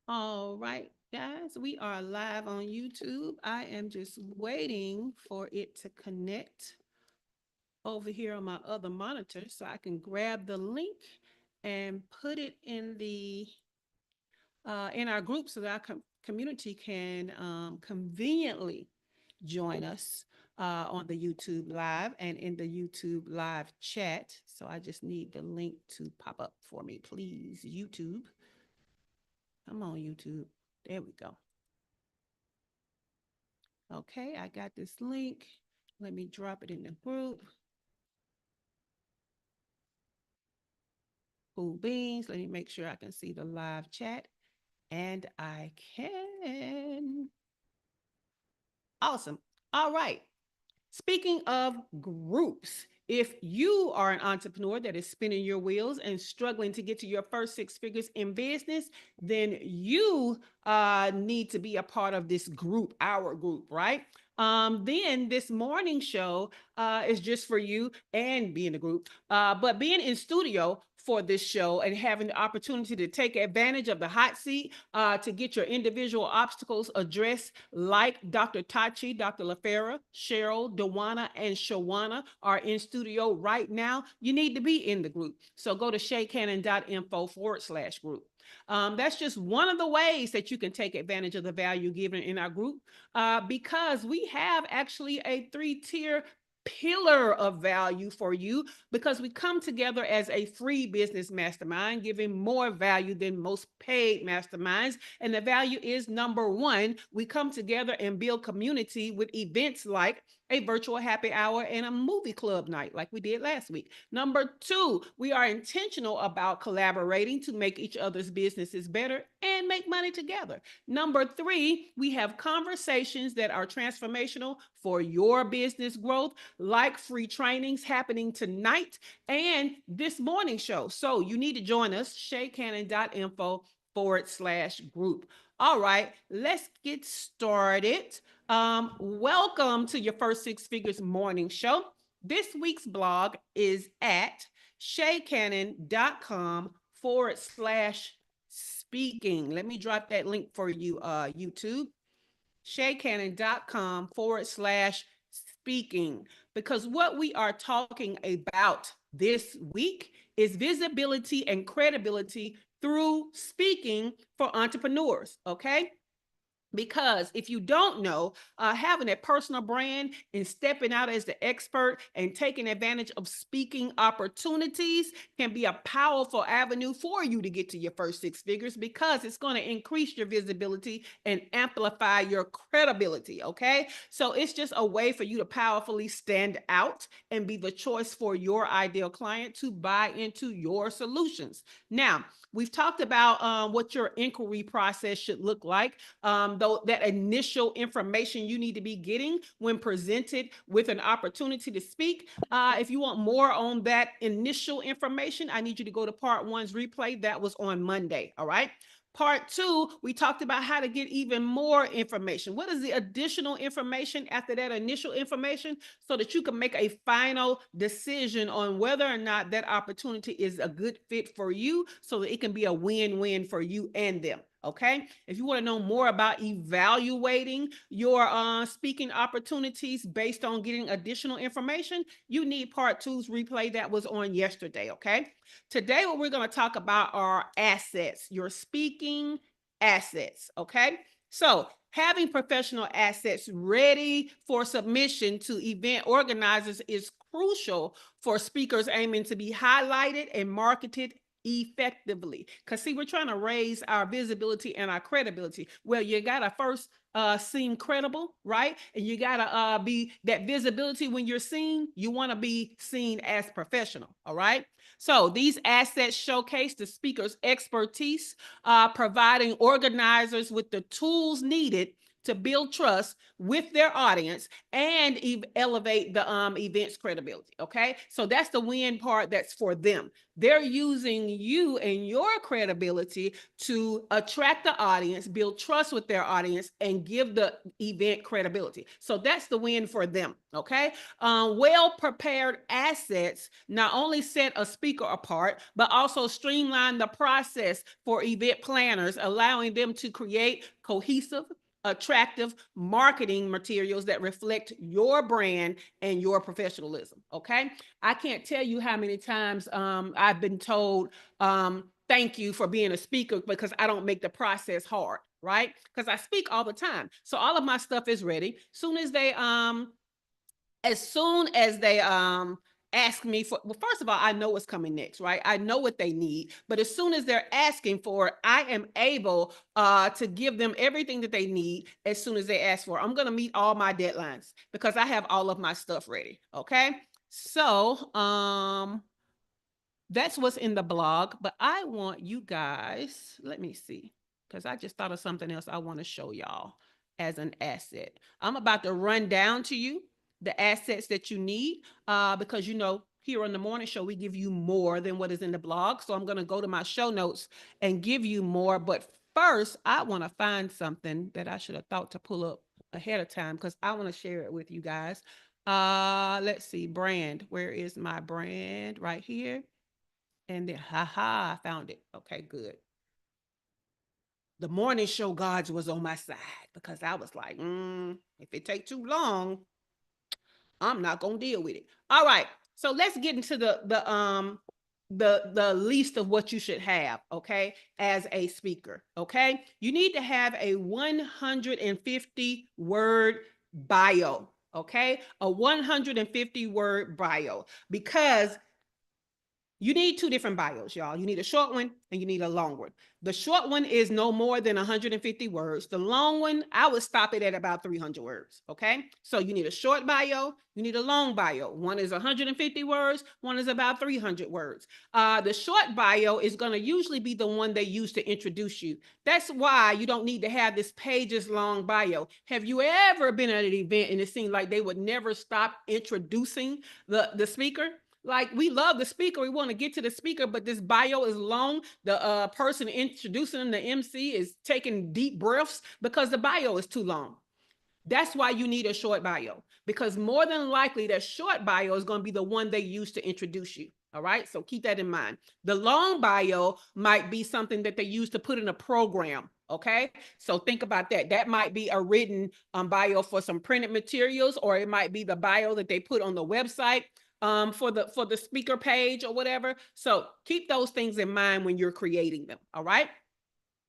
All right, guys, we are live on YouTube. I am just waiting for it to connect over here on my other monitor so I can grab the link and put it in our group so that our community can conveniently join us on the YouTube live and in the YouTube live chat. So I just need the link to pop up for me, please. YouTube. Come on, YouTube. There we go. Okay, I got this link. Let me drop it in the group. Cool beans. Let me make sure I can see the live chat. And I can. Awesome. All right. Speaking of groups, if you are an entrepreneur that is spinning your wheels and struggling to get to your first six figures in business, then you need to be a part of this group, our group, right? Then this morning show is just for you and be in the group. But being in studio for this show and having the opportunity to take advantage of the hot seat to get your individual obstacles addressed, like Dr. Tachi, Dr. LaFera, Cheryl, Dewana, and Shawana are in studio right now. You need to be in the group. So go to shaycannon.info/group. That's just one of the ways that you can take advantage of the value given in our group because we have actually a 3-tier pillar of value for you because we come together as a free business mastermind, giving more value than most paid masterminds. And the value is number one, we come together and build community with events like a virtual happy hour and a movie club night like we did last week. Number two, we are intentional about collaborating to make each other's businesses better and make money together. Number three, we have conversations that are transformational for your business growth, like free trainings happening tonight and this morning show. So you need to join us, shaycannon.info/group. All right, let's get started. Welcome to your First Six Figures morning show. This week's blog is at shaycannon.com/speaking. Let me drop that link for you, YouTube. shaycannon.com/speaking. Because what we are talking about this week is visibility and credibility through speaking for entrepreneurs. Okay. Because if you don't know, having a personal brand and stepping out as the expert and taking advantage of speaking opportunities can be a powerful avenue for you to get to your first six figures because it's going to increase your visibility and amplify your credibility. Okay. So it's just a way for you to powerfully stand out and be the choice for your ideal client to buy into your solutions. Now, we've talked about what your inquiry process should look like. Though that initial information you need to be getting when presented with an opportunity to speak. If you want more on that initial information, I need you to go to part one's replay. That was on Monday. All right. Part two, we talked about how to get even more information. What is the additional information after that initial information so that you can make a final decision on whether or not that opportunity is a good fit for you so that it can be a win-win for you and them. Okay. If you want to know more about evaluating your speaking opportunities based on getting additional information, you need part two's replay that was on yesterday. Okay. Today, what we're going to talk about are assets, your speaking assets. Okay. So having professional assets ready for submission to event organizers is crucial for speakers aiming to be highlighted and marketed effectively. Because see, we're trying to raise our visibility and our credibility. Well, you gotta first seem credible, right? And you gotta be that visibility when you're seen. You want to be seen as professional. All right. So these assets showcase the speaker's expertise, providing organizers with the tools needed to build trust with their audience and elevate the event's credibility. Okay, so that's the win part. That's for them. They're using you and your credibility to attract the audience, build trust with their audience, and give the event credibility. So that's the win for them. Okay, well-prepared assets not only set a speaker apart, but also streamline the process for event planners, allowing them to create cohesive, attractive marketing materials that reflect your brand and your professionalism. Okay, I can't tell you how many times I've been told thank you for being a speaker, because I don't make the process hard, right? Because I speak all the time, so all of my stuff is ready. As soon as they ask me for, well, first of all, I know what's coming next, right? I know what they need, but as soon as they're asking for it, I am able to give them everything that they need as soon as they ask for it. I'm going to meet all my deadlines because I have all of my stuff ready. Okay, so that's what's in the blog, but I want you guys, let me see, because I just thought of something else I want to show y'all as an asset. I'm about to run down to you the assets that you need, because here on the morning show, we give you more than what is in the blog. So I'm going to go to my show notes and give you more. But first, I want to find something that I should have thought to pull up ahead of time, because I want to share it with you guys. Let's see, brand. Where is my brand? Right here. And then, I found it. Okay, good. The morning show gods was on my side, because I was like, if it take too long, I'm not gonna deal with it. All right, so let's get into the least of what you should have, okay, as a speaker. Okay, you need to have a 150 word bio. Okay, a 150 word bio, because you need two different bios, y'all. You need a short one and you need a long one. The short one is no more than 150 words. The long one, I would stop it at about 300 words, okay? So you need a short bio, you need a long bio. One is 150 words, one is about 300 words. The short bio is gonna usually be the one they use to introduce you. That's why you don't need to have this pages long bio. Have you ever been at an event and it seemed like they would never stop introducing the speaker? Like, we love the speaker, we want to get to the speaker, but this bio is long. The person introducing them, the MC, is taking deep breaths because the bio is too long. That's why you need a short bio, because more than likely that short bio is going to be the one they use to introduce you. All right, so keep that in mind. The long bio might be something that they use to put in a program. Okay, so think about that. That might be a written bio for some printed materials, or it might be the bio that they put on the website for the speaker page or whatever. So keep those things in mind when you're creating them. All right.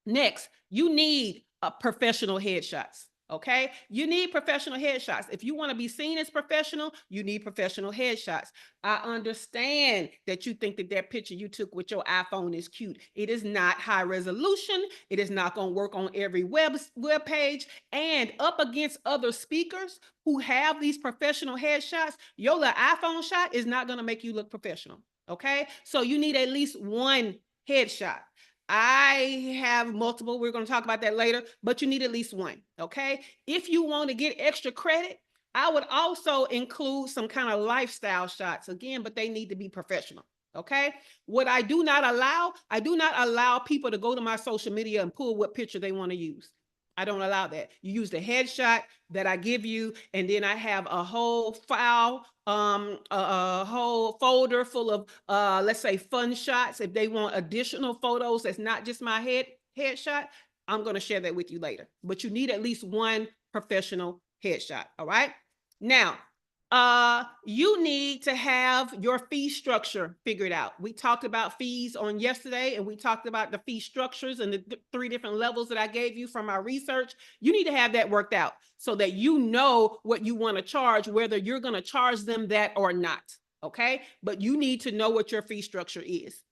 Next, you need professional headshots. Okay, you need professional headshots. If you want to be seen as professional, you need professional headshots. I understand that you think that that picture you took with your iPhone is cute. It is not high resolution. It is not going to work on every web page. And up against other speakers who have these professional headshots, your little iPhone shot is not going to make you look professional. Okay, so you need at least one headshot. I have multiple. We're going to talk about that later, but you need at least one. Okay. If you want to get extra credit, I would also include some kind of lifestyle shots again, but they need to be professional. Okay. What I do not allow people to go to my social media and pull what picture they want to use. I don't allow that. You use the headshot that I give you, and then I have a whole file, a whole folder full of, let's say, fun shots. If they want additional photos, that's not just my headshot, I'm going to share that with you later. But you need at least one professional headshot. All right. Now, you need to have your fee structure figured out. We talked about fees on yesterday, and we talked about the fee structures and the three different levels that I gave you from our research. You need to have that worked out so that you know what you want to charge, whether you're going to charge them that or not. Okay. But you need to know what your fee structure is.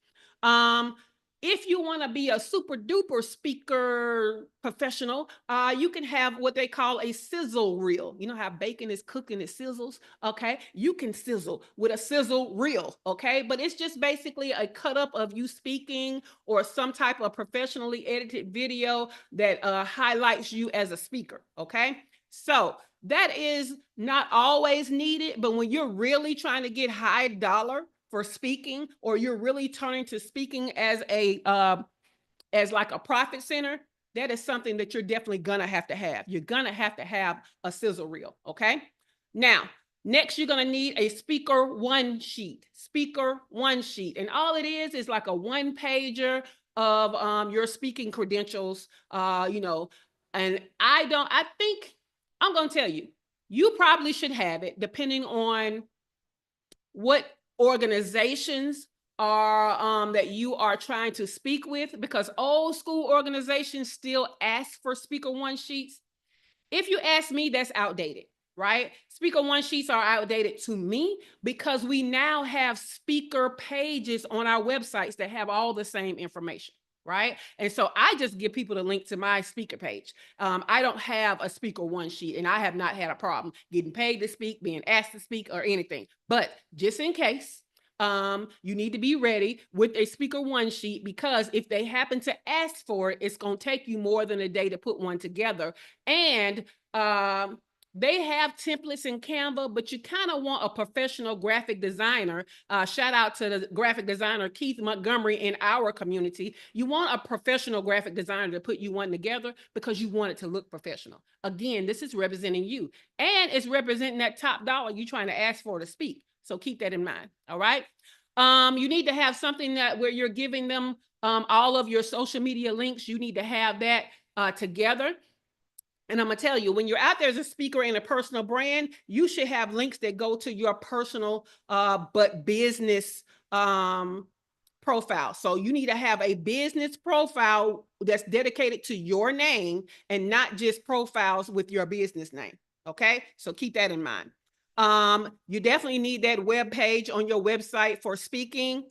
If you want to be a super duper speaker professional, you can have what they call a sizzle reel. You know how bacon is cooked and it sizzles? Okay. You can sizzle with a sizzle reel. Okay. But it's just basically a cut up of you speaking or some type of professionally edited video that highlights you as a speaker. Okay. So that is not always needed, but when you're really trying to get high dollar for speaking, or you're really turning to speaking as as like a profit center, that is something that you're definitely gonna have to have. You're gonna have to have a sizzle reel. Okay. Now, next you're gonna need a speaker one sheet. Speaker one sheet, and all it is like a one pager of your speaking credentials. And I think I'm gonna tell you, you probably should have it depending on what organizations are that you are trying to speak with, because old school organizations still ask for speaker one sheets. If you ask me, that's outdated, right? Speaker one sheets are outdated to me because we now have speaker pages on our websites that have all the same information, right? And so I just give people the link to my speaker page. I don't have a speaker one sheet, and I have not had a problem getting paid to speak, being asked to speak, or anything. But just in case, you need to be ready with a speaker one sheet, because if they happen to ask for it, it's going to take you more than a day to put one together. And they have templates in Canva, but you kind of want a professional graphic designer. Shout out to the graphic designer Keith Montgomery in our community. You want a professional graphic designer to put you one together because you want it to look professional. Again, this is representing you, and it's representing that top dollar you're trying to ask for to speak. So keep that in mind. All right. You need to have something that where you're giving them all of your social media links. You need to have that together. And I'm going to tell you, when you're out there as a speaker in a personal brand, you should have links that go to your personal but business profile. So you need to have a business profile that's dedicated to your name and not just profiles with your business name. Okay, so keep that in mind. You definitely need that web page on your website for speaking.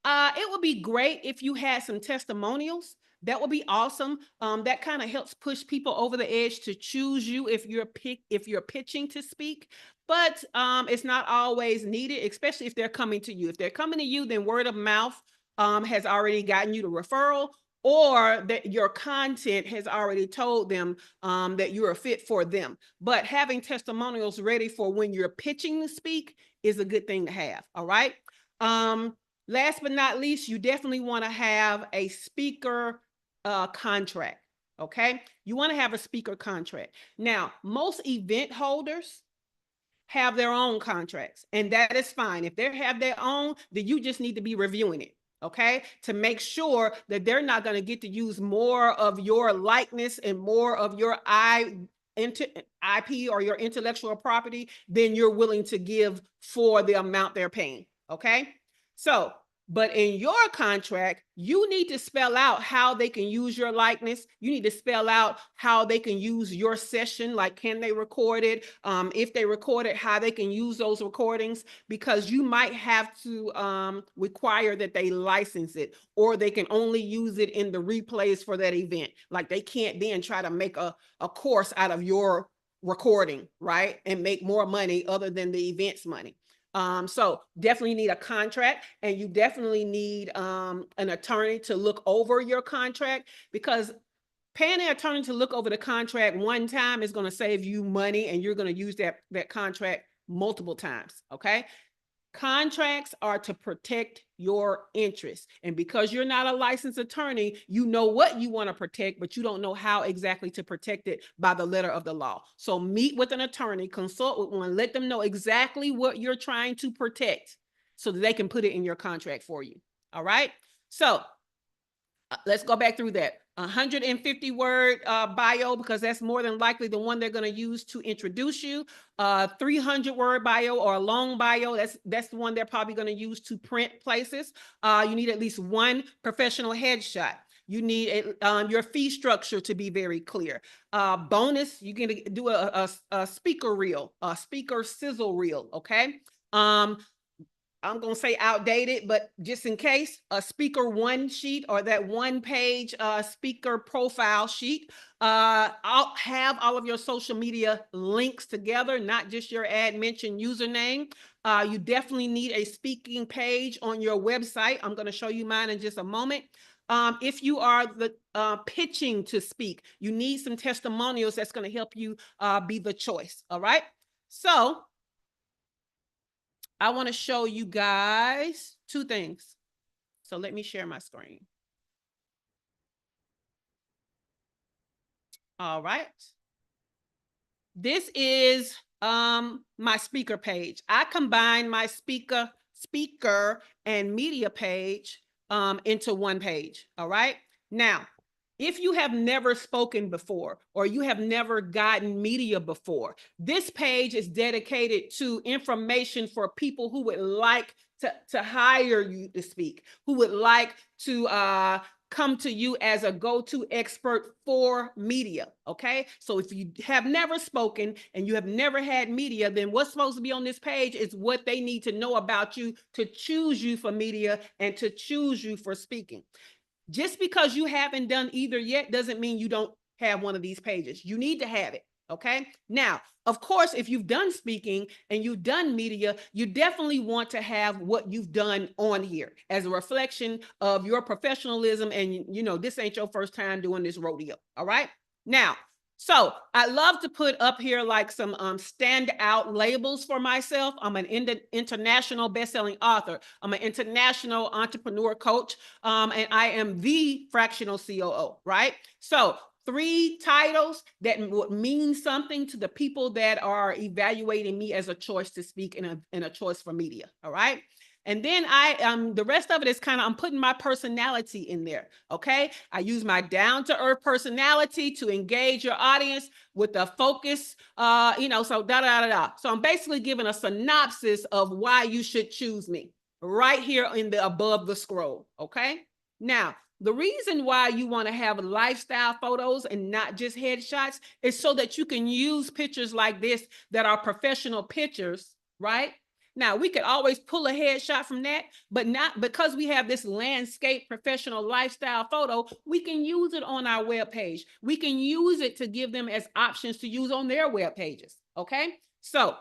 It would be great if you had some testimonials. That would be awesome. That kind of helps push people over the edge to choose you if you're pitching to speak. But it's not always needed, especially if they're coming to you. If they're coming to you, then word of mouth has already gotten you the referral, or that your content has already told them that you're a fit for them. But having testimonials ready for when you're pitching to speak is a good thing to have. All right. Last but not least, you definitely want to have a speaker contract. Okay. You want to have a speaker contract. Now, most event holders have their own contracts, and that is fine. If they have their own, then you just need to be reviewing it. Okay, to make sure that they're not going to get to use more of your likeness and more of your IP or your intellectual property than you're willing to give for the amount they're paying. Okay, so but in your contract, you need to spell out how they can use your likeness. You need to spell out how they can use your session, like can they record it? If they record it, how they can use those recordings, because you might have to require that they license it, or they can only use it in the replays for that event. Like they can't then try to make a course out of your recording, right? And make more money other than the event's money. So definitely need a contract, and you definitely need an attorney to look over your contract, because paying an attorney to look over the contract one time is going to save you money, and you're going to use that contract multiple times. Okay. Contracts are to protect your interests. And because you're not a licensed attorney, you know what you want to protect, but you don't know how exactly to protect it by the letter of the law. So meet with an attorney, consult with one, let them know exactly what you're trying to protect so that they can put it in your contract for you. All right. So let's go back through that. 150 word bio, because that's more than likely the one they're going to use to introduce you. 300 word bio or a long bio, that's the one they're probably going to use to print places. You need at least one professional headshot. You need your fee structure to be very clear. Bonus, you can do a speaker reel, a speaker sizzle reel. Okay. I'm going to say outdated, but just in case, a speaker one sheet or that one page speaker profile sheet. I'll have all of your social media links together, not just your ad mention username. You definitely need a speaking page on your website. I'm going to show you mine in just a moment. If you are pitching to speak, you need some testimonials that's going to help you be the choice. All right. So I want to show you guys two things. So let me share my screen. All right. This is my speaker page. I combine my speaker and media page into one page. All right. Now, if you have never spoken before or you have never gotten media before, this page is dedicated to information for people who would like to hire you to speak, who would like to come to you as a go-to expert for media. Okay. So if you have never spoken and you have never had media, then what's supposed to be on this page is what they need to know about you to choose you for media and to choose you for speaking. Just because you haven't done either yet doesn't mean you don't have one of these pages. You need to have it. Okay. Now, of course, if you've done speaking and you've done media, you definitely want to have what you've done on here as a reflection of your professionalism. And, you know, this ain't your first time doing this rodeo. All right. Now, so I love to put up here like some standout labels for myself. I'm an international best-selling author. I'm an international entrepreneur coach. And I am the fractional COO, right? So 3 titles that would mean something to the people that are evaluating me as a choice to speak in a choice for media. All right. And then the rest of it is kind of, I'm putting my personality in there. Okay. I use my down to earth personality to engage your audience with a focus, so da. So I'm basically giving a synopsis of why you should choose me right here in the above the scroll. Okay. Now, the reason why you want to have lifestyle photos and not just headshots is so that you can use pictures like this that are professional pictures, right? Now, we could always pull a headshot from that, but not because we have this landscape professional lifestyle photo, we can use it on our web page. We can use it to give them as options to use on their web pages. Okay. So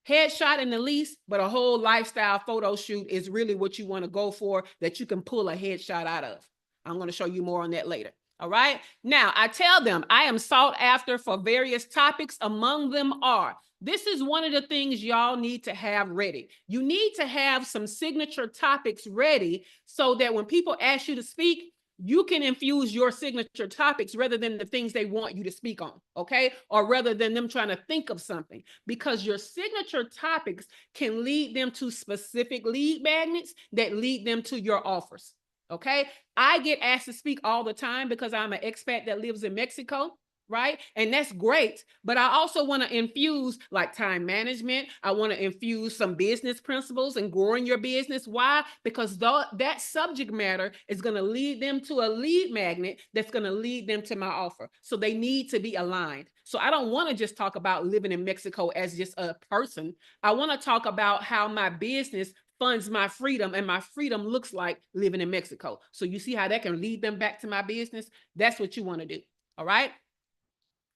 headshot in the least, but a whole lifestyle photo shoot is really what you want to go for that you can pull a headshot out of. I'm going to show you more on that later. All right. Now, I tell them I am sought after for various topics. Among them are, this is one of the things y'all need to have ready. You need to have some signature topics ready so that when people ask you to speak, you can infuse your signature topics rather than the things they want you to speak on, okay? Or rather than them trying to think of something, because your signature topics can lead them to specific lead magnets that lead them to your offers, okay? I get asked to speak all the time because I'm an expat that lives in Mexico, right? And that's great. But I also want to infuse like time management. I want to infuse some business principles and growing your business. Why? Because that subject matter is going to lead them to a lead magnet that's going to lead them to my offer. So they need to be aligned. So I don't want to just talk about living in Mexico as just a person. I want to talk about how my business funds my freedom, and my freedom looks like living in Mexico. So you see how that can lead them back to my business? That's what you want to do. All right.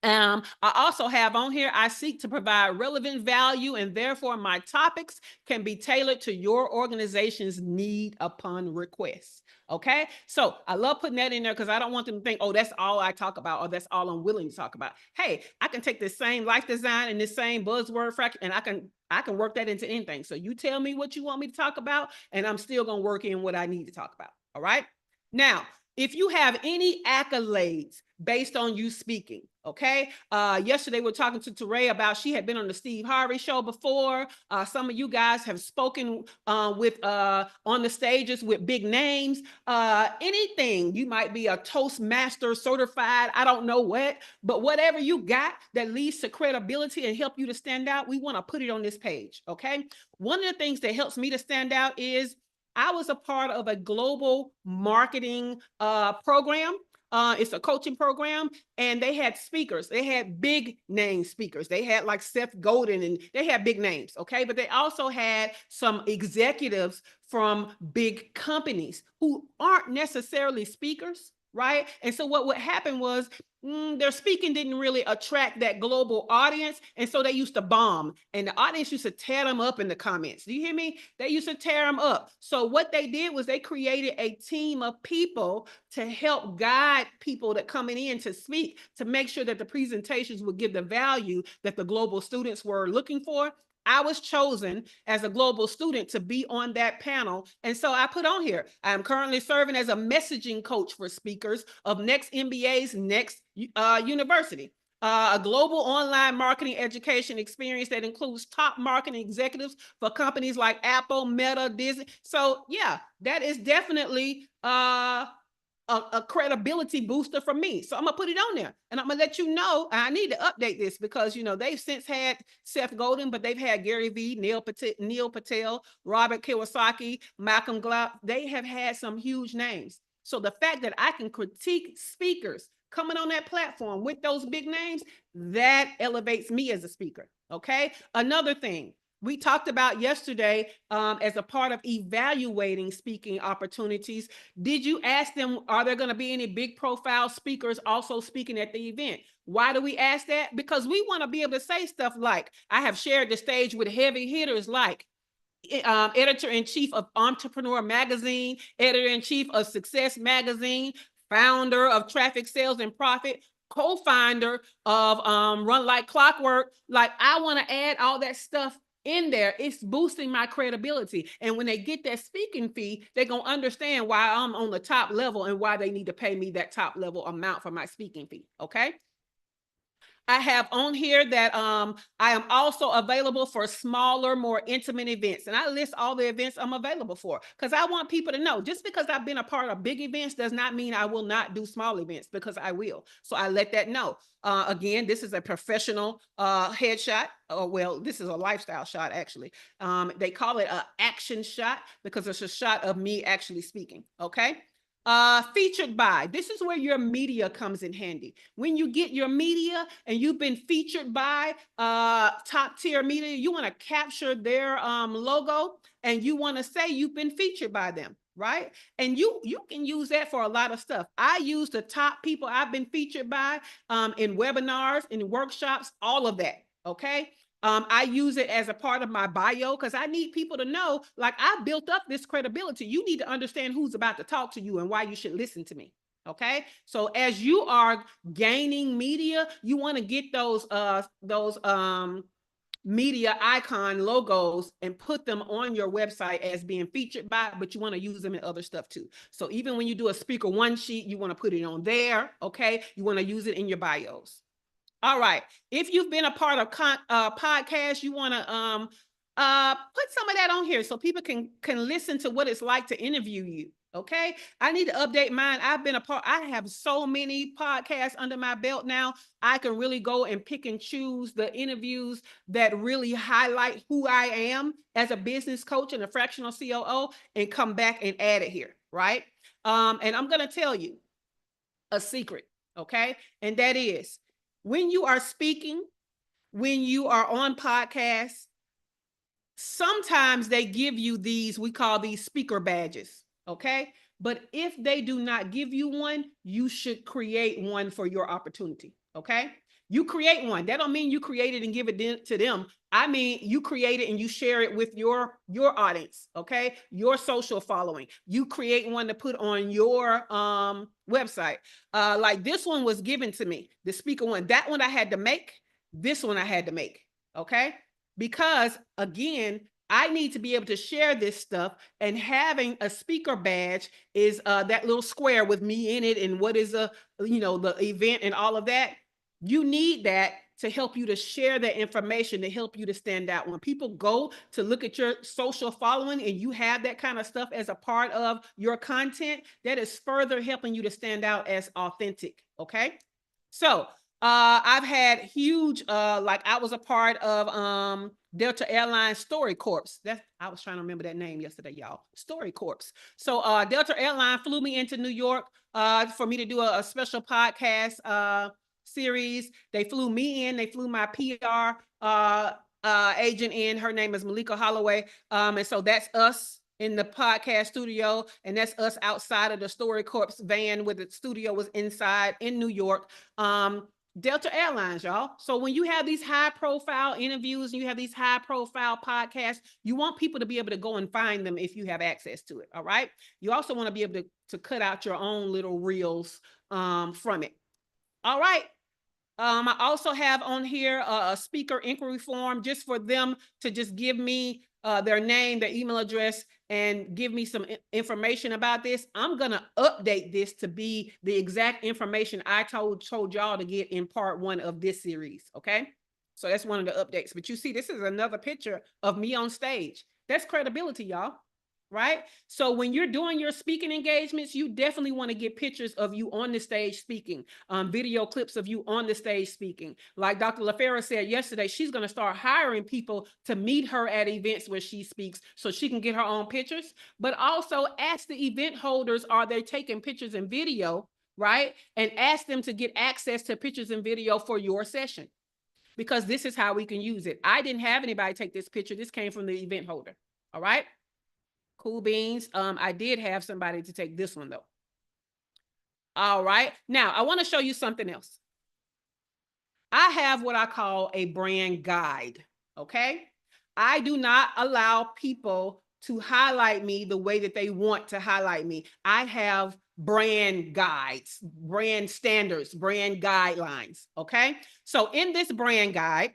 I also have on here, I seek to provide relevant value, and therefore my topics can be tailored to your organization's need upon request. Okay. So I love putting that in there because I don't want them to think, oh, that's all I talk about, or that's all I'm willing to talk about. Hey, I can take the same life design and the same buzzword fraction, and I can work that into anything. So you tell me what you want me to talk about, and I'm still going to work in what I need to talk about. All right. Now, if you have any accolades based on you speaking, okay? Yesterday we were talking to Teray about she had been on the Steve Harvey show before. Some of you guys have spoken on the stages with big names. Anything, you might be a Toastmaster certified, I don't know what, but whatever you got that leads to credibility and help you to stand out, we want to put it on this page, okay? One of the things that helps me to stand out is I was a part of a global marketing program It's a coaching program, and they had speakers. They had big name speakers. They had like Seth Godin, and they had big names, okay? But they also had some executives from big companies who aren't necessarily speakers, right? And so what would happen was their speaking didn't really attract that global audience. And so they used to bomb, and the audience used to tear them up in the comments. Do you hear me? They used to tear them up. So what they did was they created a team of people to help guide people that coming in to speak, to make sure that the presentations would give the value that the global students were looking for. I was chosen as a global student to be on that panel. And so I put on here, I'm currently serving as a messaging coach for speakers of Next MBA's Next University, a global online marketing education experience that includes top marketing executives for companies like Apple, Meta, Disney. So yeah, that is definitely a credibility booster for me. So I'm gonna put it on there, and I'm gonna let you know. I need to update this because they've since had Seth Godin, but they've had Gary Vee, Neil Patel, Robert Kiyosaki, Malcolm Gladwell. They have had some huge names. So the fact that I can critique speakers coming on that platform with those big names, that elevates me as a speaker. Okay. Another thing we talked about yesterday, as a part of evaluating speaking opportunities, did you ask them, are there going to be any big profile speakers also speaking at the event? Why do we ask that? Because we want to be able to say stuff like, I have shared the stage with heavy hitters like editor-in-chief of Entrepreneur magazine, editor-in-chief of Success magazine, founder of Traffic Sales and Profit, co-founder of Run Like Clockwork. Like, I want to add all that stuff in there. It's boosting my credibility. And when they get that speaking fee, they're going to understand why I'm on the top level and why they need to pay me that top level amount for my speaking fee. Okay. I have on here that I am also available for smaller, more intimate events. And I list all the events I'm available for because I want people to know, just because I've been a part of big events does not mean I will not do small events, because I will. So I let that know. Again, this is a professional headshot. Well, this is a lifestyle shot, actually. They call it an action shot because it's a shot of me actually speaking. Okay. Featured by, this is where your media comes in handy. When you get your media and you've been featured by top tier media, you want to capture their logo, and you want to say you've been featured by them, right? And you can use that for a lot of stuff. I use the top people I've been featured by in webinars, in workshops, all of that. Okay. I use it as a part of my bio because I need people to know, like, I built up this credibility. You need to understand who's about to talk to you and why you should listen to me. Okay. So as you are gaining media, you want to get those media icon logos and put them on your website as being featured by, but you want to use them in other stuff too. So even when you do a speaker one sheet, you want to put it on there. Okay. You want to use it in your bios. All right. If you've been a part of podcasts, you want to put some of that on here so people can listen to what it's like to interview you. Okay. I need to update mine. I have so many podcasts under my belt now. I can really go and pick and choose the interviews that really highlight who I am as a business coach and a fractional COO and come back and add it here. Right. And I'm going to tell you a secret. Okay. And that is, when you are speaking, when you are on podcasts, sometimes they give you these, we call these speaker badges, okay? But if they do not give you one, you should create one for your opportunity, okay? You create one. That don't mean you create it and give it to them. I mean, you create it and you share it with your audience, okay? Your social following. You create one to put on your website. Like this one was given to me, the speaker one. That one I had to make. This one I had to make, okay? Because again, I need to be able to share this stuff, and having a speaker badge is that little square with me in it and what is the event and all of that. You need that to help you to share that information, to help you to stand out. When people go to look at your social following and you have that kind of stuff as a part of your content, that is further helping you to stand out as authentic. Okay. So I've had huge, like I was a part of Delta Airlines Story Corps. I was trying to remember that name yesterday, y'all. Story Corps. So Delta Airline flew me into New York for me to do a special podcast series. They flew me in. They flew my PR agent in. Her name is Malika Holloway. And so that's us in the podcast studio, and that's us outside of the Story Corps van where the studio was inside in New York. Delta Airlines, y'all. So when you have these high profile interviews and you have these high profile podcasts, you want people to be able to go and find them if you have access to it. All right. You also want to be able to cut out your own little reels from it. All right. I also have on here a speaker inquiry form just for them to just give me their name, their email address, and give me some information about this. I'm going to update this to be the exact information I told y'all to get in part 1 of this series. Okay. So that's one of the updates. But you see, this is another picture of me on stage. That's credibility, y'all. Right? So when you're doing your speaking engagements, you definitely want to get pictures of you on the stage speaking, video clips of you on the stage speaking. Like Dr. LaFera said yesterday, she's going to start hiring people to meet her at events where she speaks so she can get her own pictures, but also ask the event holders, are they taking pictures and video, right? And ask them to get access to pictures and video for your session, because this is how we can use it. I didn't have anybody take this picture. This came from the event holder. All right. Cool beans. I did have somebody to take this one though. All right. Now I want to show you something else. I have what I call a brand guide. Okay. I do not allow people to highlight me the way that they want to highlight me. I have brand guides, brand standards, brand guidelines. Okay. So in this brand guide,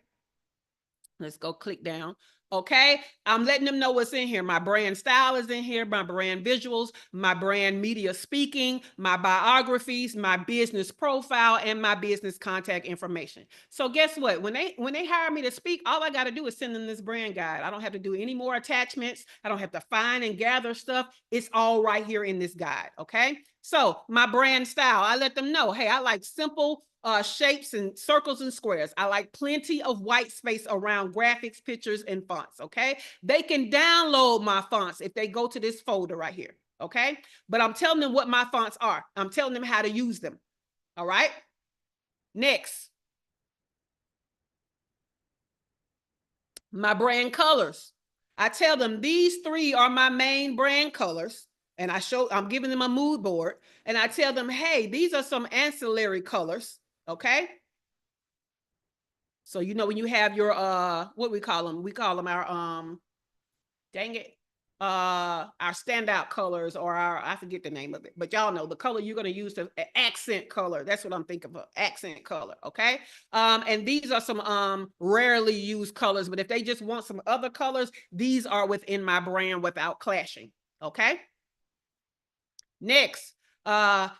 let's go click down. Okay, I'm letting them know what's in here. My brand style is in here, my brand visuals, my brand media speaking, my biographies, my business profile, and my business contact information. So guess what? When they hire me to speak, all I got to do is send them this brand guide. I don't have to do any more attachments. I don't have to find and gather stuff. It's all right here in this guide. Okay, so my brand style, I let them know, hey, I like simple shapes and circles and squares. I like plenty of white space around graphics, pictures, and fonts. Okay. They can download my fonts if they go to this folder right here. Okay. But I'm telling them what my fonts are. I'm telling them how to use them. All right. Next. My brand colors. I tell them these 3 are my main brand colors. And I'm giving them a mood board. And I tell them, hey, these are some ancillary colors. Okay. So, you know, when you have your, what we call them our, dang it, our standout colors, or I forget the name of it, but y'all know the color you're going to use, the accent color. That's what I'm thinking of, accent color. Okay. And these are some, rarely used colors, but if they just want some other colors, these are within my brand without clashing. Okay. Next, I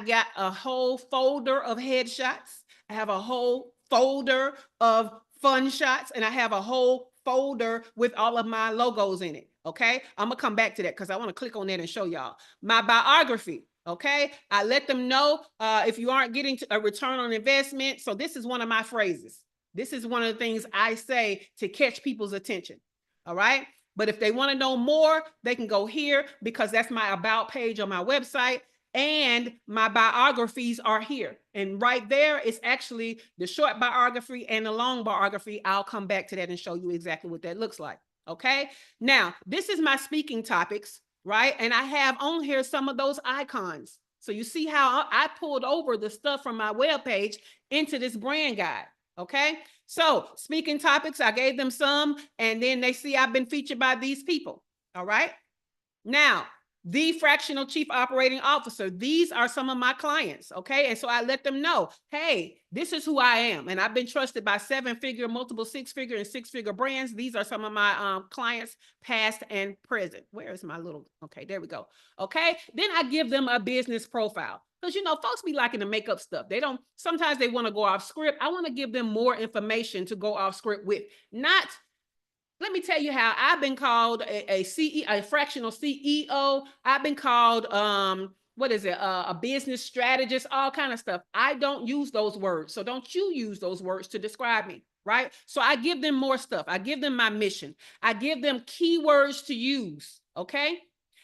got a whole folder of headshots. I have a whole folder of fun shots, and I have a whole folder with all of my logos in it. Okay. I'm going to come back to that because I want to click on that and show y'all my biography. Okay. I let them know if you aren't getting a return on investment. So this is one of my phrases. This is one of the things I say to catch people's attention. All right. But if they want to know more, they can go here because that's my about page on my website. And my biographies are here. And right there is actually the short biography and the long biography. I'll come back to that and show you exactly what that looks like. Okay. Now, this is my speaking topics, right? And I have on here some of those icons. So you see how I pulled over the stuff from my webpage into this brand guide. Okay. So speaking topics, I gave them some, and then they see I've been featured by these people. All right. Now, the fractional chief operating officer. These are some of my clients. Okay. And so I let them know, hey, this is who I am. And I've been trusted by 7-figure, multiple 6-figure, and 6-figure brands. These are some of my clients, past and present. Where is my little, okay, there we go. Okay. Then I give them a business profile. Because, you know, folks be liking to make up stuff. Sometimes they want to go off script. I want to give them more information to go off script with. Let me tell you how I've been called a fractional CEO. I've been called what is it? A business strategist, all kind of stuff. I don't use those words. So don't you use those words to describe me, right? So I give them more stuff. I give them my mission. I give them keywords to use, okay?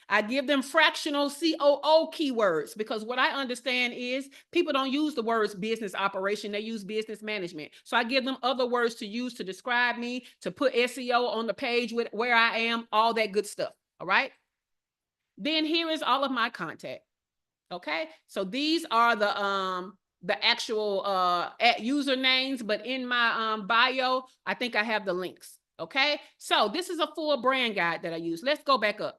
I give them fractional COO keywords, because what I understand is people don't use the words business operation. They use business management. So I give them other words to use to describe me, to put SEO on the page with where I am, all that good stuff. All right. Then here is all of my contact. Okay. So these are the actual at usernames, but in my bio, I think I have the links. Okay. So this is a full brand guide that I use. Let's go back up.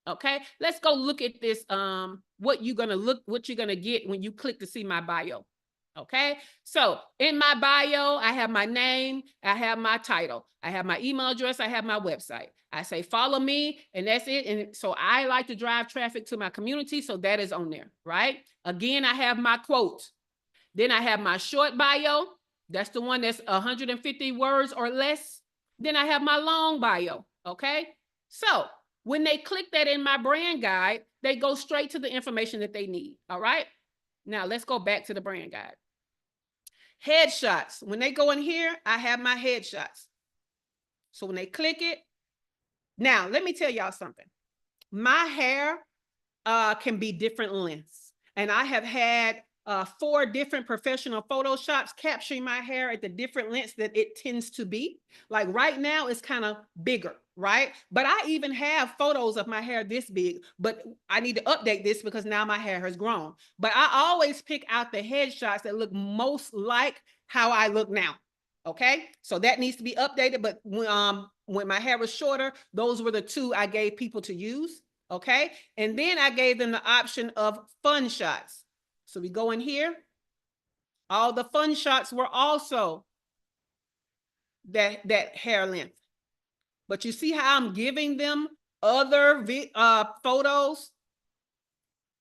Okay, let's go look at this. What you're gonna get when you click to see my bio. Okay, so in my bio, I have my name, I have my title, I have my email address, I have my website. I say follow me, and that's it. And so I like to drive traffic to my community, so that is on there, right? Again, I have my quote. Then I have my short bio. That's the one that's 150 words or less. Then I have my long bio. Okay, so when they click that in my brand guide, they go straight to the information that they need. All right. Now let's go back to the brand guide. Headshots. When they go in here, I have my headshots. So when they click it, now let me tell y'all something. My hair can be different lengths. And I have had 4 different professional photoshops capturing my hair at the different lengths that it tends to be. Like right now, it's kind of bigger, right? But I even have photos of my hair this big, but I need to update this because now my hair has grown. But I always pick out the headshots that look most like how I look now. Okay, so that needs to be updated. But when my hair was shorter, those were the 2 I gave people to use. Okay, and then I gave them the option of fun shots. So we go in here. All the fun shots were also that hair length. But you see how I'm giving them other photos?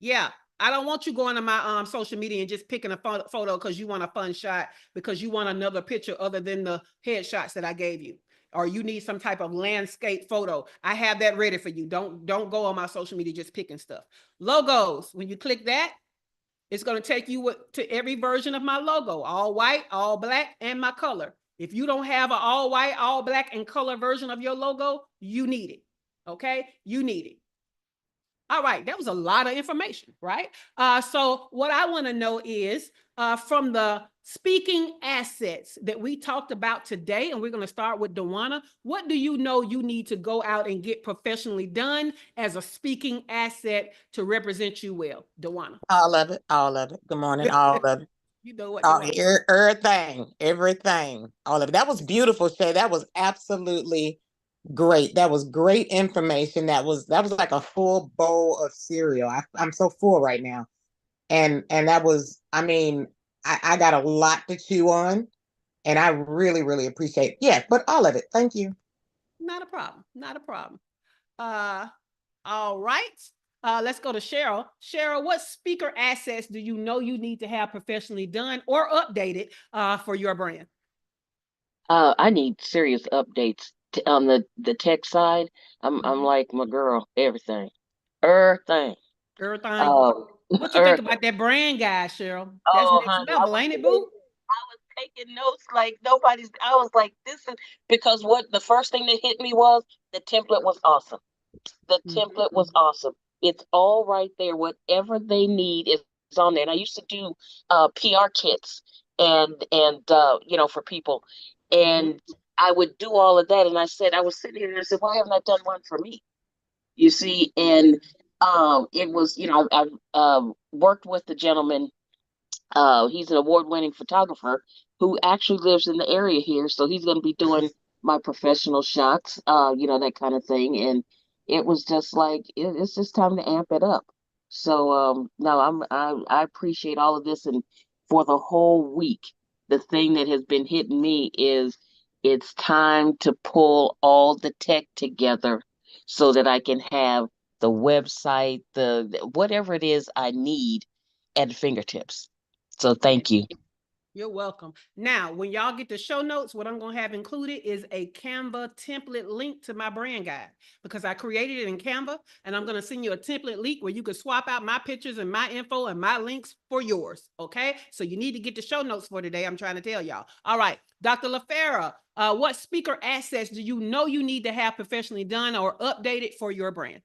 Yeah, I don't want you going to my social media and just picking a photo because you want a fun shot, because you want another picture other than the headshots that I gave you. Or you need some type of landscape photo. I have that ready for you. Don't go on my social media just picking stuff. Logos, when you click that, it's going to take you to every version of my logo, all white, all black, and my color. If you don't have an all white, all black, and color version of your logo, you need it. Okay? You need it. All right, that was a lot of information, right? So what I want to know is from the speaking assets that we talked about today, and we're going to start with Dewana. What do you know you need to go out and get professionally done as a speaking asset to represent you well, Dewana? All of it, all of it. Good morning, all of it. You know what? Everything, all of it. That was beautiful, Shay. That was absolutely great. That was great information. That was like a full bowl of cereal. I'm so full right now. And that was, I mean, I got a lot to chew on, and I really, really appreciate it. Yeah, but all of it. Thank you. Not a problem. Not a problem. All right. Let's go to Cheryl. Cheryl, what speaker assets do you know you need to have professionally done or updated for your brand? I need serious updates on the tech side. I'm like my girl, everything. Everything. What you think Everything. about that brand guy, Cheryl? That's Oh, next honey, level, ain't it, boo? I was taking notes like nobody's. I was like, this is because what the first thing that hit me was the template was awesome. The template was awesome. It's all right there. Whatever they need is on there. And I used to do PR kits and for people. And I would do all of that. And I was sitting here and I said, why haven't I done one for me? You see, and it was, I worked with the gentleman. He's an award-winning photographer who actually lives in the area here. So he's going to be doing my professional shots, that kind of thing. And it was just like, it's just time to amp it up. So, no, I appreciate all of this. And for the whole week, the thing that has been hitting me is it's time to pull all the tech together so that I can have the website, the whatever it is I need at fingertips. So thank you. You're welcome. Now, when y'all get the show notes, what I'm going to have included is a Canva template link to my brand guide, because I created it in Canva, and I'm going to send you a template link where you can swap out my pictures and my info and my links for yours. Okay. So you need to get the show notes for today. I'm trying to tell y'all. All right. Dr. LaFera, what speaker assets do you know you need to have professionally done or updated for your brand?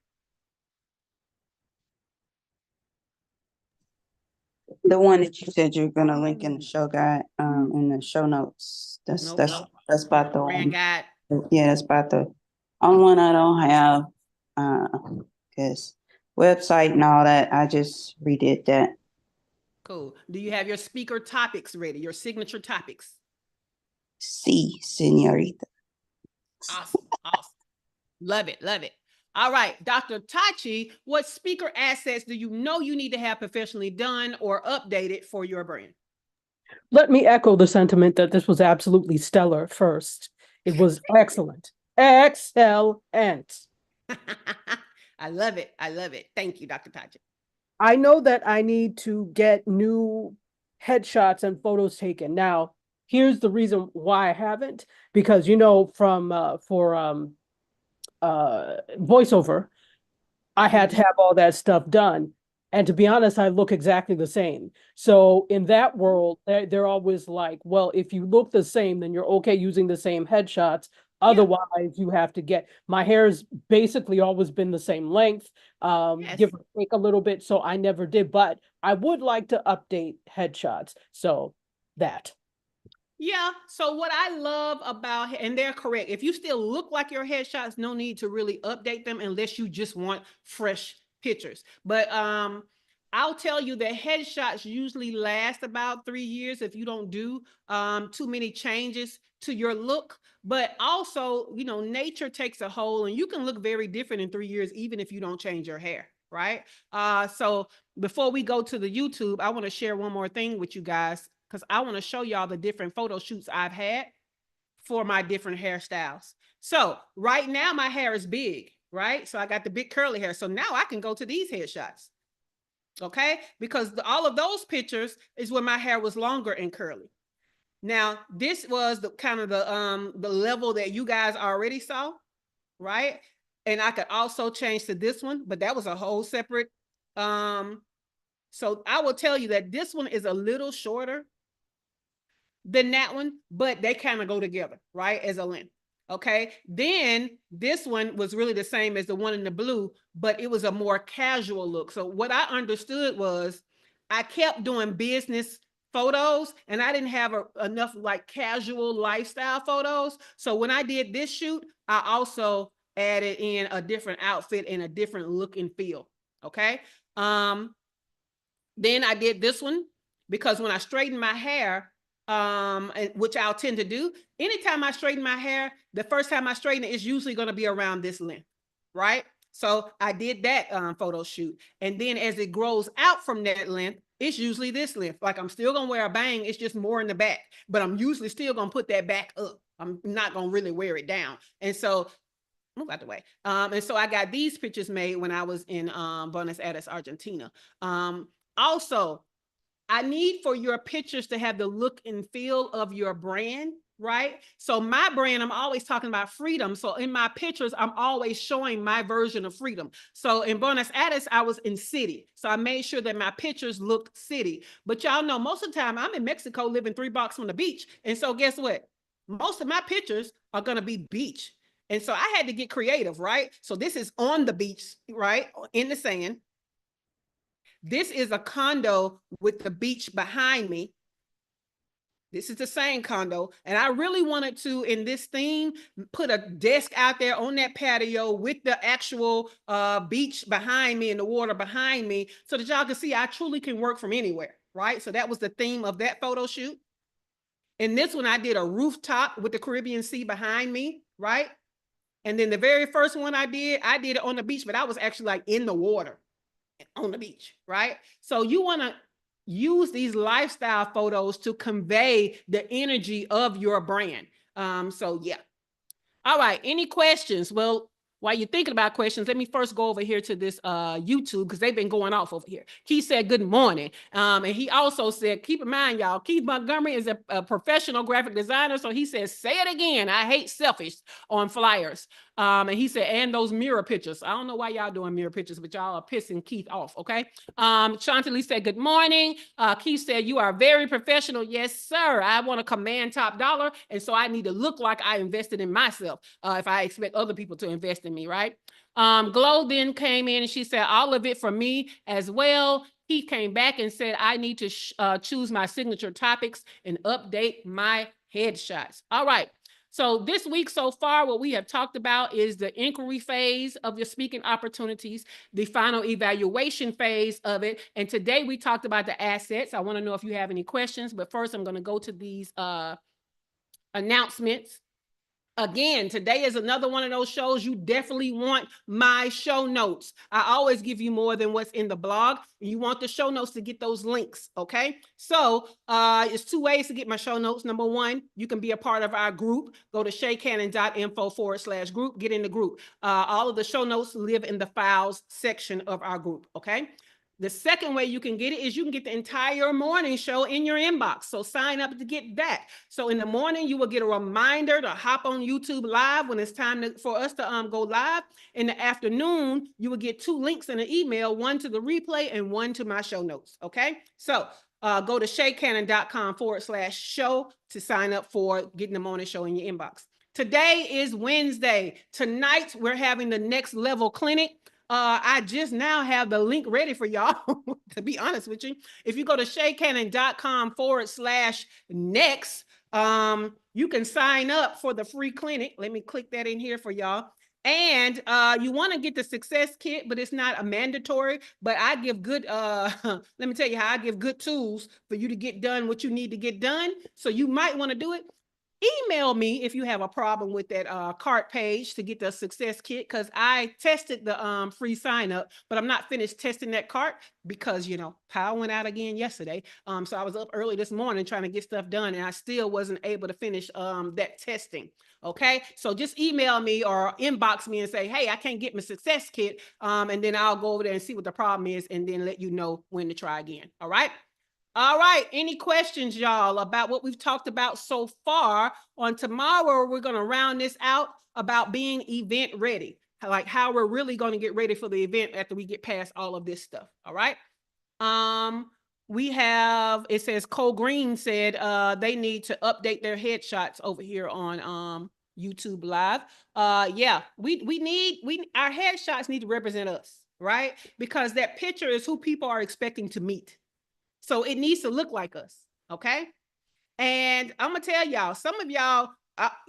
The one that you said you're gonna link in the show guide, in the show notes. That's Nope. that's about the Brand guide. yeah, that's about the only one I don't have. Cause website and all that, I just redid that. Cool. Do you have your speaker topics ready? Your signature topics? See, señorita. Awesome. Awesome. Love it. Love it. All right, Dr. Tachi, what speaker assets do you know you need to have professionally done or updated for your brand? Let me echo the sentiment that this was absolutely stellar first. It was excellent. Excellent. I love it. I love it. Thank you, Dr. Tachi. I know that I need to get new headshots and photos taken. Now, here's the reason why I haven't, because for voiceover, I had to have all that stuff done. And to be honest, I look exactly the same. So in that world, they're always like, well, if you look the same, then you're okay using the same headshots. Otherwise, you have to get, my hair's basically always been the same length, give or take a little bit. So I never did, but I would like to update headshots. So that. Yeah. So what I love about, and they're correct, if you still look like your headshots, no need to really update them unless you just want fresh pictures. But I'll tell you that headshots usually last about 3 years if you don't do too many changes to your look. But also, you know, nature takes a hold, and you can look very different in 3 years, even if you don't change your hair. Right. So before we go to the YouTube, I want to share one more thing with you guys, because I want to show y'all the different photo shoots I've had for my different hairstyles. So right now my hair is big, right? So I got the big curly hair. So now I can go to these headshots. Okay. Because all of those pictures is when my hair was longer and curly. Now this was the kind of the level that you guys already saw, right? And I could also change to this one, but that was a whole separate. So I will tell you that this one is a little shorter than that one, but they kind of go together, right? As a length. Okay. Then this one was really the same as the one in the blue, but it was a more casual look. So what I understood was I kept doing business photos, and I didn't have enough like casual lifestyle photos. So when I did this shoot, I also added in a different outfit and a different look and feel. Okay. Then I did this one because when I straighten my hair, which I'll tend to do, anytime I straighten my hair, the first time I straighten it is usually going to be around this length, right? So I did that photo shoot. And then as it grows out from that length, it's usually this length. Like I'm still going to wear a bang. It's just more in the back, but I'm usually still going to put that back up. I'm not going to really wear it down. And so move out the way. And so I got these pictures made when I was in Buenos Aires, Argentina. Also, I need for your pictures to have the look and feel of your brand, right? So my brand, I'm always talking about freedom. So in my pictures, I'm always showing my version of freedom. So in Buenos Aires, I was in city. So I made sure that my pictures looked city. But y'all know most of the time I'm in Mexico living 3 blocks from the beach. And so guess what? Most of my pictures are going to be beach. And so I had to get creative, right? So this is on the beach, right? In the sand. This is a condo with the beach behind me. This is the same condo. And I really wanted to, in this theme, put a desk out there on that patio with the actual beach behind me and the water behind me so that y'all can see I truly can work from anywhere, right? So that was the theme of that photo shoot. In this one, I did a rooftop with the Caribbean Sea behind me, right? And then the very first one I did it on the beach, but I was actually like in the water on the beach, right? So you want to use these lifestyle photos to convey the energy of your brand. So yeah. All right. Any questions? Well, while you're thinking about questions, let me first go over here to this YouTube, because they've been going off over here. Keith said, good morning. And he also said, keep in mind, y'all, Keith Montgomery is a professional graphic designer. So he says, say it again. I hate selfish on flyers. And he said, and those mirror pictures. I don't know why y'all doing mirror pictures, but y'all are pissing Keith off, okay? Chantilly said, good morning. Keith said, you are very professional. Yes, sir. I want to command top dollar. And so I need to look like I invested in myself if I expect other people to invest in me, right? Glow then came in and she said, all of it for me as well. He came back and said, I need to choose my signature topics and update my headshots. All right. So this week so far, what we have talked about is the inquiry phase of your speaking opportunities, the final evaluation phase of it. And today we talked about the assets. I want to know if you have any questions, but first I'm going to go to these announcements. Again, today is another one of those shows you definitely want my show notes. I always give you more than what's in the blog. You want the show notes to get those links, okay? So it's 2 ways to get my show notes. Number one, you can be a part of our group. Go to shaycannon.info/group, get in the group. All of the show notes live in the files section of our group, okay? The second way you can get it is you can get the entire morning show in your inbox. So sign up to get that. So in the morning, you will get a reminder to hop on YouTube live when it's time for us to go live. In the afternoon, you will get 2 links in an email, one to the replay and one to my show notes. Okay. So go to shaycannon.com/show to sign up for getting the morning show in your inbox. Today is Wednesday. Tonight, we're having the Next Level Clinic. I just now have the link ready for y'all, to be honest with you. If you go to shaycannon.com/next, you can sign up for the free clinic. Let me click that in here for y'all. And you want to get the success kit, but it's not a mandatory. But I give good, let me tell you how I give good tools for you to get done what you need to get done. So you might want to do it. Email me if you have a problem with that cart page to get the success kit, because I tested the free sign up, but I'm not finished testing that cart because, you know, power went out again yesterday. So I was up early this morning trying to get stuff done, and I still wasn't able to finish that testing. Okay, so just email me or inbox me and say, hey, I can't get my success kit. And then I'll go over there and see what the problem is and then let you know when to try again. All right. All right. Any questions, y'all, about what we've talked about so far? On tomorrow, we're going to round this out about being event ready, like how we're really going to get ready for the event after we get past all of this stuff. All right. We have, it says Cole Green said they need to update their headshots over here on YouTube Live. Yeah, our headshots need to represent us, right? Because that picture is who people are expecting to meet. So it needs to look like us, okay? And I'm gonna tell y'all, some of y'all,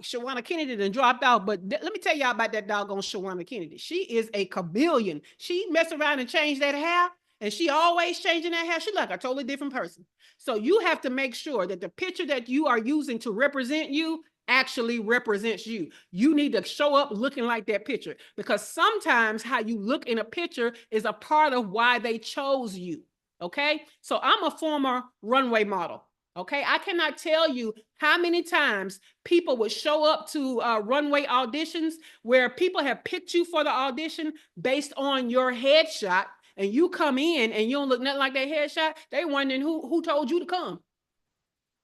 Shawana Kennedy done dropped out, but let me tell y'all about that doggone Shawana Kennedy. She is a chameleon. She messed around and changed that hair, and she always changing that hair. She's like a totally different person. So you have to make sure that the picture that you are using to represent you actually represents you. You need to show up looking like that picture, because sometimes how you look in a picture is a part of why they chose you. Okay, so I'm a former runway model. Okay, I cannot tell you how many times people would show up to runway auditions where people have picked you for the audition based on your headshot, and you come in and you don't look nothing like that headshot. They wondering who told you to come.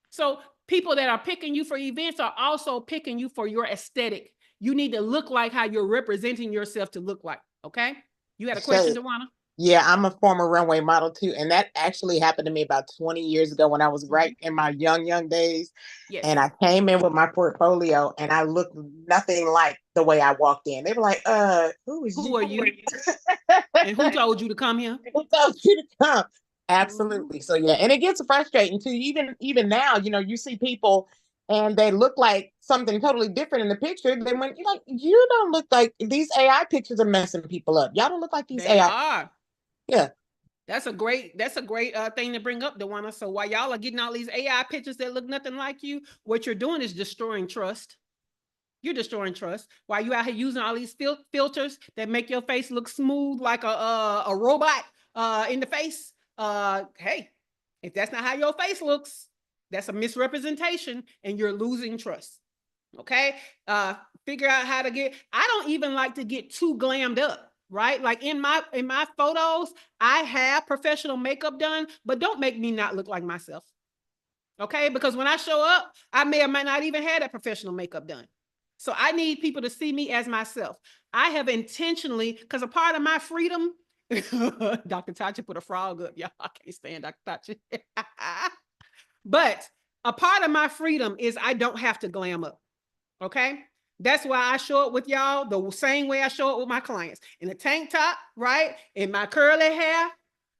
So people that are picking you for events are also picking you for your aesthetic. You need to look like how you're representing yourself to look like. Okay, you had a question, Dewana? Yeah, I'm a former runway model too. And that actually happened to me about 20 years ago when I was right in my young days. Yes. And I came in with my portfolio and I looked nothing like the way I walked in. They were like, who are you? And who told you to come here? Who told you to come? Absolutely. So yeah, and it gets frustrating too. Even now, you know, you see people and they look like something totally different in the picture. Then when you're like, you don't look like, these AI pictures are messing people up. Y'all don't look like these AI. Are. Yeah. That's a great thing to bring up, Dewana. So while y'all are getting all these AI pictures that look nothing like you, what you're doing is destroying trust. You're destroying trust. While you out here using all these filters that make your face look smooth like a robot in the face. Hey, if that's not how your face looks, that's a misrepresentation and you're losing trust. Okay. Figure out how to get, I don't even like to get too glammed up, right? Like in my photos, I have professional makeup done, but don't make me not look like myself. Okay. Because when I show up, I may or might not even have that professional makeup done. So I need people to see me as myself. I have intentionally, because a part of my freedom, Dr. Tachi put a frog up. Y'all, I can't stand Dr. Tachi. But a part of my freedom is I don't have to glam up. Okay. That's why I show up with y'all the same way I show up with my clients, in a tank top, right? In my curly hair,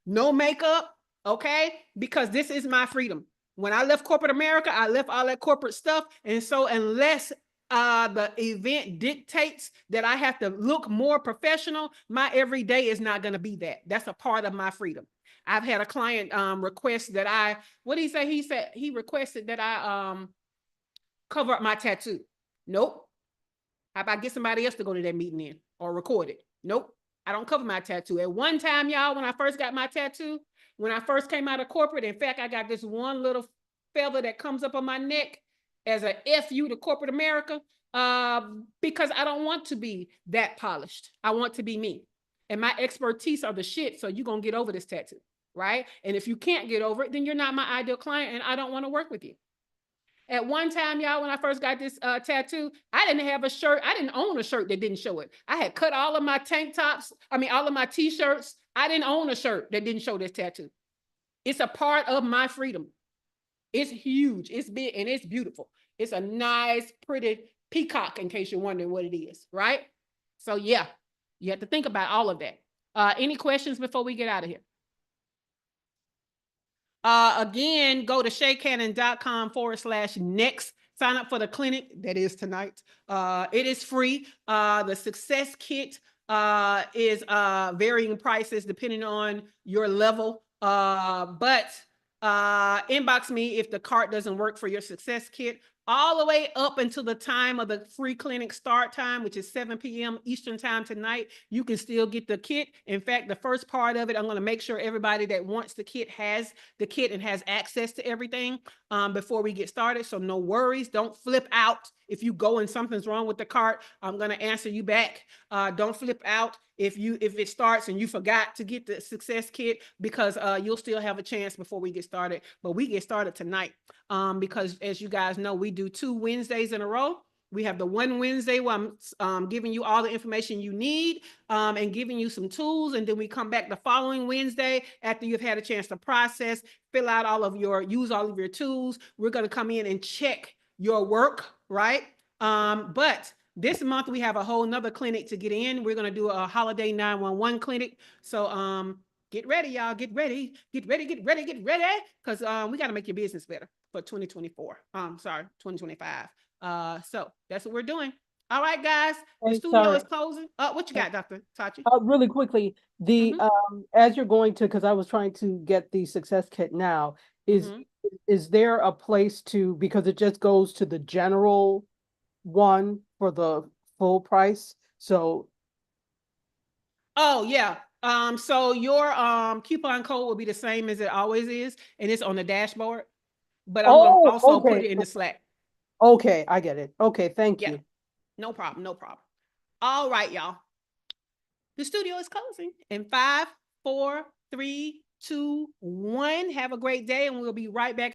no makeup. Okay. Because this is my freedom. When I left corporate America, I left all that corporate stuff. And so unless the event dictates that I have to look more professional, my everyday is not going to be that. That's a part of my freedom. I've had a client request that what did he say? He said he requested that I cover up my tattoo. Nope. How about get somebody else to go to that meeting in or record it? Nope. I don't cover my tattoo. At one time, y'all, when I first got my tattoo, when I first came out of corporate, in fact, I got this one little feather that comes up on my neck as a FU to corporate America, because I don't want to be that polished. I want to be me. And my expertise are the shit, so you're going to get over this tattoo, right? And if you can't get over it, then you're not my ideal client, and I don't want to work with you. At one time, y'all, when I first got this tattoo, I didn't have a shirt. I didn't own a shirt that didn't show it. I had cut all of my tank tops. All of my t-shirts. I didn't own a shirt that didn't show this tattoo. It's a part of my freedom. It's huge. It's big and it's beautiful. It's a nice, pretty peacock, in case you're wondering what it is, right? So yeah, you have to think about all of that. Any questions before we get out of here? Again, go to shaycannon.com/next. Sign up for the clinic. That is tonight. It is free. The success kit is varying prices depending on your level. But inbox me if the cart doesn't work for your success kit. All the way up until the time of the free clinic start time, which is 7 p.m. Eastern time tonight, you can still get the kit. In fact, the first part of it, I'm going to make sure everybody that wants the kit has the kit and has access to everything before we get started. So no worries. Don't flip out if you go and something's wrong with the cart. I'm going to answer you back. Don't flip out if it starts and you forgot to get the success kit, because you'll still have a chance before we get started. But we get started tonight because, as you guys know, we do 2 Wednesdays in a row. We have the one Wednesday where I'm giving you all the information you need and giving you some tools. And then we come back the following Wednesday after you've had a chance to process, use all of your tools. We're going to come in and check your work, right? But this month we have a whole nother clinic to get in. We're going to do a holiday 911 clinic. So get ready, y'all. Get ready. Because we got to make your business better for 2024. 2025. So that's what we're doing. All right, guys. The studio is closing. What you got, Dr. Tachi? Really quickly, as you're going to, because I was trying to get the success kit now, is there a place to, because it just goes to the general one for the full price? So yeah. So your coupon code will be the same as it always is, and it's on the dashboard. But I'm gonna also put it in the Slack. Okay, I get it. Okay, thank you. No problem. All right, y'all. The studio is closing in 5, 4, 3, 2, 1. Have a great day, and we'll be right back.